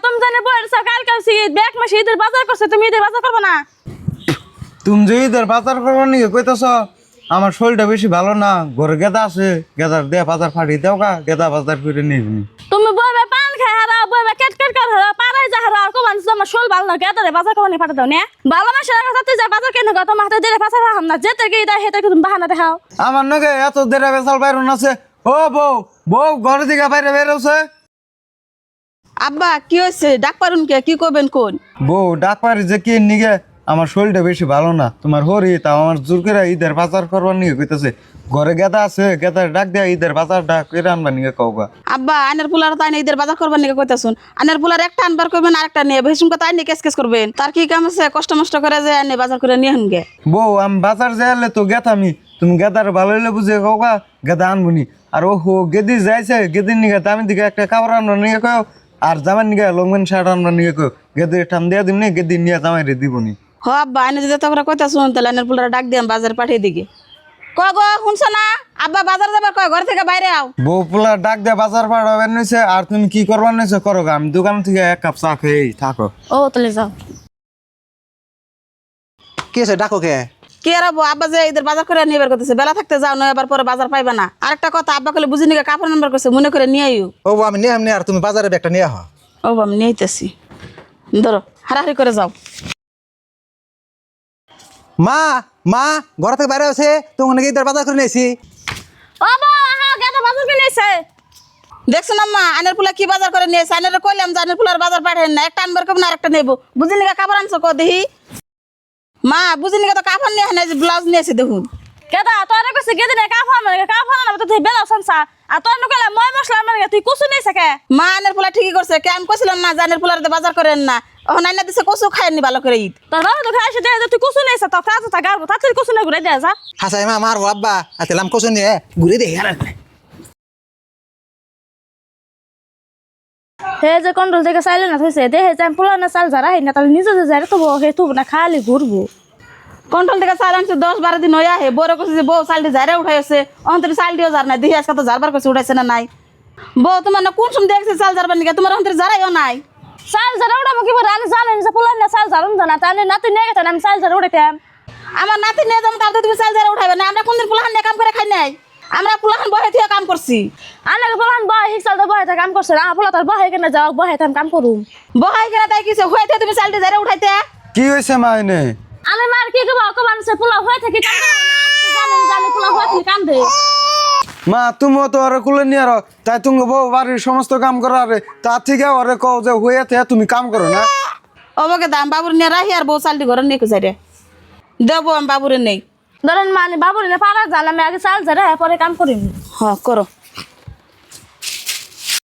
তুমি জানে বলছো কালকে ব্যাগ মাসে ঈদের বাজার করছে, তুমি ঈদের বাজার করবে না? তুমি যে ঈদের বাজার করবার নিয়ে কইতেছ, আমার শরীরটা বেশি ভালো না, ঘরে গেদা আছে, গেদার দিয়ে বাজার ফাটিয়ে দাও গা, গেদা বাজার করে নিবি। তুমি বইবে পান খাই হারাও, বইবে কেট কেট করে হারাও, পাড়াই যা হারাও, কোন তোমার শোল ভালো না গেদারে বাজার করবার নিয়ে পাঠা দাও না। ভালো মাসের কথা তুই যা বাজার কেনে গো, তোমার হাতে দিলে বাজার হাম না, যেতে গিয়ে দেয় হেতে তুমি বাহানা দেখাও। আমার নগে এত দেরা বেসাল বাইরন আছে। ও বউ, বউ ঘরে দিকে বাইরে বেরোছে। আব্বা কি হয়েছে? ডাক পারুন কে, কি করবেন কোন? বউ ডাক পারি যে কি নিগে, আমার শরীরটা বেশি ভালো না, তোমার হরি তাও আমার জোর করে ঈদের বাজার করবার নিয়ে কইতেছে। ঘরে গেদা আছে, গেদার ডাক দেয়া ঈদের বাজার ডাক করে আনবা নিয়ে কওগা। আব্বা আইনের পুলার তাই ঈদের বাজার করবার নিকে কইতাছুন, আইনের পুলার একটা আনবার করবেন আর একটা নিয়ে ভেসুম কথা আইনে কেস কেস করবেন, তার কি কাম আছে? কষ্ট মষ্ট করে যে আইনে বাজার করে নিয়ে গে। বউ আমি বাজার যাইলে তো গেতামি, তুমি গেদার ভালো হইলে বুঝে কওগা, গেদা আনবনি। আর ও হো গেদি যাইছে, গেদির নিগে দামি দিকে একটা কাপড় আনবার নিয়ে কয়, আর জামার নিগে লংমেন শার্ট আনবার নিয়ে কয়, গেদির ঠাম দিয়া দিমনি, গেদি নিয়ে জামাই রে দিবনি। হ আব্বা আইনে যদি তোরা কইতাছুন তাহলে আইনের পুলার ডাক দিয়াম বাজার পাঠিয়ে দিকে। কয় গো শুনছ না, আব্বা বাজার যাবার কয়, ঘর থেকে বাইরে আও। বউ পোলা ডাক দিয়ে বাজার পাঠাবেন নিছে, আর তুমি কি করবার নিছে করো গা, আমি দোকান থেকে এক কাপ চা খেয়েই থাকো। ও তাহলে যাও। কি আছে ডাকো কে? কি আর আব্বা, আব্বা যে ঈদের বাজার করে নিয়ে বের করতেছে, বেলা থাকতে যাও নয় এবার পরে বাজার পাইবে না। আরেকটা কথা, আব্বা কলে বুঝি নিকে কাপড় নাম্বার করছে, মনে করে নিয়ে আইও। ও আমি নিয়ে এমনি, আর তুমি বাজারে ব্যাগটা নিয়ে আহ। ও আমি নিয়ে আইতেছি, ধরো হারাহারি করে যাও। মা মা ঘর থেকে বাইরে আছে, তোমার নাকি ঈদের বাজার করে নিয়েছি। ও বউ হ্যাঁ গেদা বাজার কিনে এসে। দেখছো না মা, আইনের পুলা কি বাজার করে নিয়েছে? আইনের কইলাম যে আইনের পুলার বাজার পাঠাই না, একটা আনবার কব না আরেকটা নেবো। বুঝি নিকা কাপড় আনছো ক দেখি। মা বুঝি নিকা তো কাপড় নিয়ে না, যে ব্লাউজ নিয়েছে দেখুন। গেদা তোরে কইছে গেদি না কাফা মানে কাফা না তো তুই বেলা সংসা, আর তোর নকলা মই মশলা মানে তুই কুছু নেই সকে। মা আইনের পুলা ঠিকই করছে, কে আমি কইছিলাম না যে আইনের পুলার বাজার করেন না, ও নাইনা দিছে কচু খায়নি ভালো করে ঈদ। তোর বাবা তো খাইছে দে তুই কুছু নেই সা, তো কাজ তা গারবো তা তুই কুছু না ঘুরে দে যা। হাসাই মা মারবো আব্বা, আতেলাম কোচ নিয়ে ঘুরে দেখি। হে যে কন্ট্রোল থেকে চাইলে না হইছে দে, হে যে পুরানা চাল যারা হে না তাহলে নিজে যে যারে তো হে তো না খালি ঘুরবো। কন্ট্রোল থেকে চাল আনছে 10-12 দিন হয়ে আহে, বড় কইছে যে বউ চালটি ঝাড়ে উঠাইছে, অন্তরে চাল দিও যার নাই, দেখি আজকে তো ঝাড়বার কইছে উঠাইছে না নাই। বউ তোমার না কোন সময় দেখছে চাল ঝাড়বার নিকে, তোমার অন্তরে ঝাড়াইও নাই। চাল যারা উড়াবো কি বলে আমি জানি যে পুরানা চাল যারুন জানা, তাহলে নাতি নিয়ে গেছেন আমি চাল যারা উড়াইতাম। আমার নাতি নিয়ে যাবো, তাহলে তুমি চাল ঝাড়ে উঠাইবে না। আমরা কোনদিন পুলাহান নিয়ে কাম করে খাই নাই, আমরা পুলাহান বহে থেকে কাম করছি। আনাকে পুরান বয় হিসাল তো বহে কাম করছে না, পুলা তোর বহে কেন যাও বহে কাম করুম। বহাই কেনা তাই কিছু হয়ে থেকে তুমি চালটি ঝাড়ে উঠাইতে। কি হয়েছে মা এনে? আমি মার কি কব কবান সে পোলা হয়ে থেকে কাম করে না, আমি তো জানি পোলা হয়ে থেকে কাম দে। মা তুমিও তো ওরে কুলে নিয়ে আরো, তাই তুমি বউ বাড়ির সমস্ত কাম করো, আরে তার থেকে ওরে কও যে হয়ে থেকে তুমি কাম করো না। ওকে দাম বাবুর নিয়ে রাহি, আর বউ চালটি ঘরে নিয়ে কুচাই রে দেবো, আমি বাবুরে নেই। ধরেন মানে বাবুর না পারা জাল আমি আগে চাল যারা পরে কাম করিম। হ্যাঁ করো।